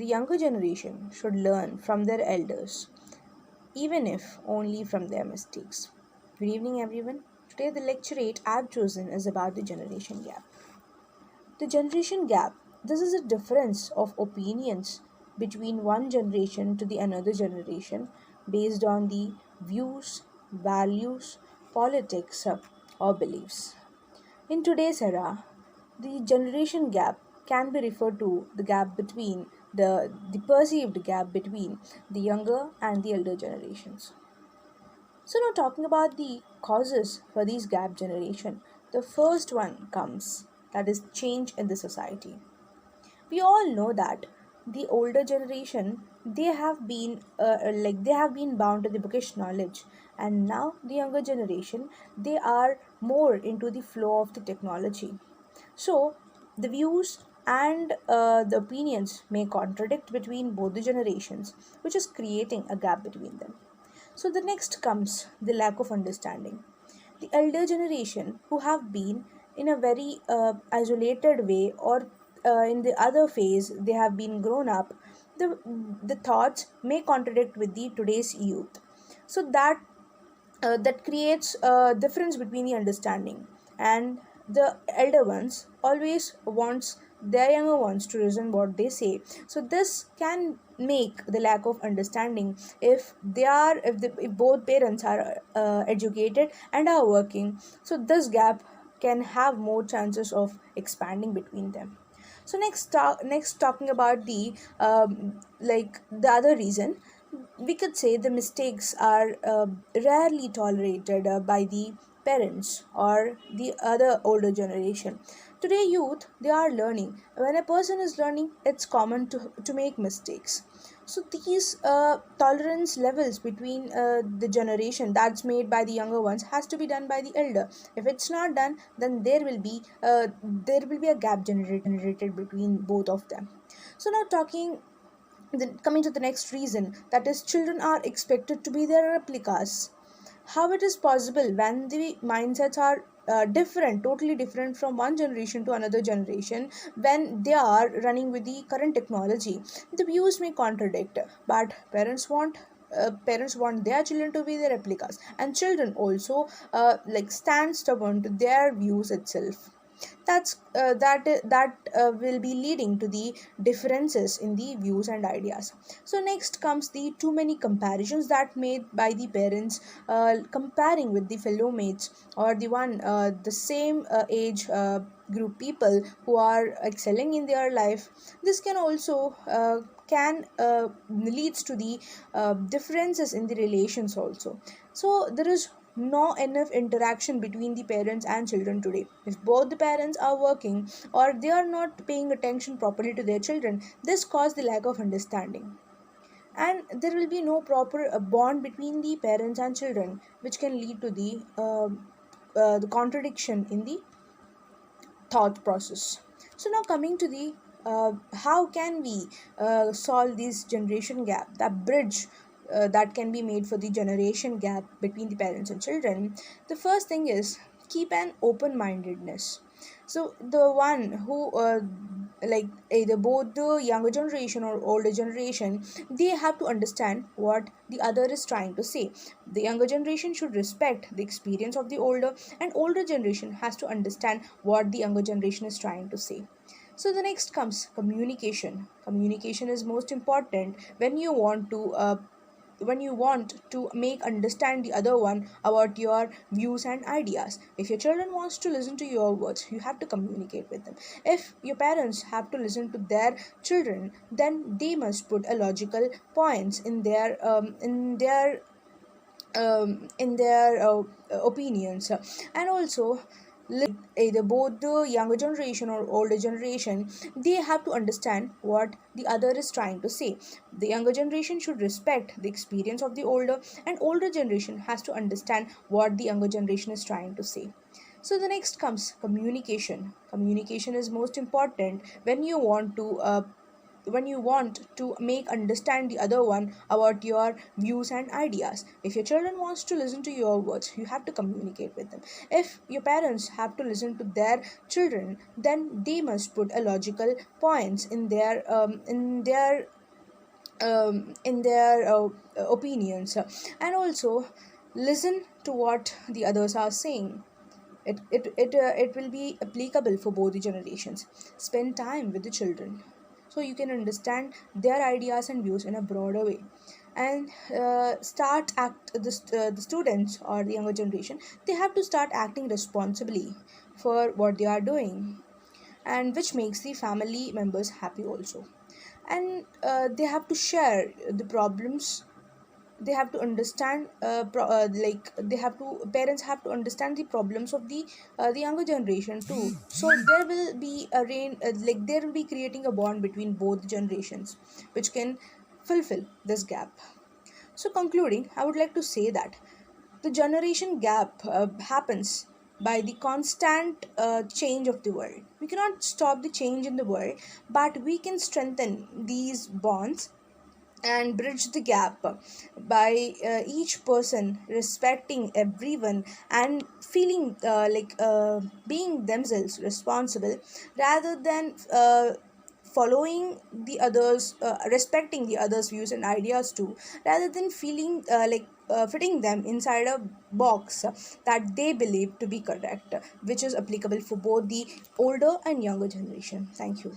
younger generation should learn from their elders, even if only from their mistakes. Good evening, everyone. Today, the lecturate I've chosen is about the generation gap. The generation gap, this is a difference of opinions between one generation to the another generation based on the views, values, politics, or beliefs. In today's era, the generation gap can be referred to the gap between the perceived gap between the younger and the elder generations. So now talking about the causes for these gap generation, the first one comes, that is change in the society. We all know that the older generation, they have been bound to the bookish knowledge, and now the younger generation, they are more into the flow of the technology. So the views and the opinions may contradict between both the generations, which is creating a gap between them. So the next comes the lack of understanding. The elder generation who have been in a very isolated way, or in the other phase they have been grown up, the thoughts may contradict with the today's youth. So that creates a difference between the understanding, and the elder ones always wants their younger ones to listen what they say. So this can make the lack of understanding if if both parents are educated and are working. So this gap can have more chances of expanding between them. So next talking about the other reason, we could say the mistakes are rarely tolerated by the parents or the other older generation. Today youth, they are learning. When a person is learning, it's common to make mistakes. So these tolerance levels between the generation that's made by the younger ones has to be done by the elder. If it's not done, then there will be a gap generated between both of them. So now coming to the next reason, that is children are expected to be their replicas. How it is possible when the mindsets are different, totally different from one generation to another generation, when they are running with the current technology? The views may contradict, but parents want their children to be their replicas, and children also stand stubborn to their views itself. That will be leading to the differences in the views and ideas. So next comes the too many comparisons that made by the parents, comparing with the fellow mates or the same age group people who are excelling in their life. This can also can leads to the differences in the relations also. So there is no enough interaction between the parents and children today. If both the parents are working or they are not paying attention properly to their children, this causes the lack of understanding, and there will be no proper bond between the parents and children, which can lead to the contradiction in the thought process. So now coming to the how can we solve this generation gap, that bridge that can be made for the generation gap between the parents and children? The first thing is keep an open mindedness. So the one who either both the younger generation or older generation, they have to understand what the other is trying to say. The younger generation should respect the experience of the older, and older generation has to understand what the younger generation is trying to say. So the next comes communication. Communication is most important when you want to make understand the other one about your views and ideas. If your children wants to listen to your words, you have to communicate with them. If your parents have to listen to their children, then they must put a logical points in their opinions. And also, either both the younger generation or older generation, they have to understand what the other is trying to say. The younger generation should respect the experience of the older, and older generation has to understand what the younger generation is trying to say. So the next comes communication. Communication is most important when you want to make understand the other one about your views and ideas. If your children wants to listen to your words, you have to communicate with them. If your parents have to listen to their children, then they must put a logical points in their in their opinions, and also listen to what the others are saying. It will be applicable for both the generations. Spend time with the children so you can understand their ideas and views in a broader way, and start act the students or the younger generation, they have to start acting responsibly for what they are doing, and which makes the family members happy also. And they have to share the problems. They have to understand like they have to parents have to understand the problems of the younger generation too, so there will be a rain like there will be creating a bond between both generations, which can fulfill this gap. So concluding, I would like to say that the generation gap happens by the constant change of the world. We cannot stop the change in the world, but we can strengthen these bonds and bridge the gap by each person respecting everyone and feeling being themselves responsible, rather than following the others, respecting the others views and ideas too, rather than feeling fitting them inside a box that they believe to be correct, which is applicable for both the older and younger generation. Thank you.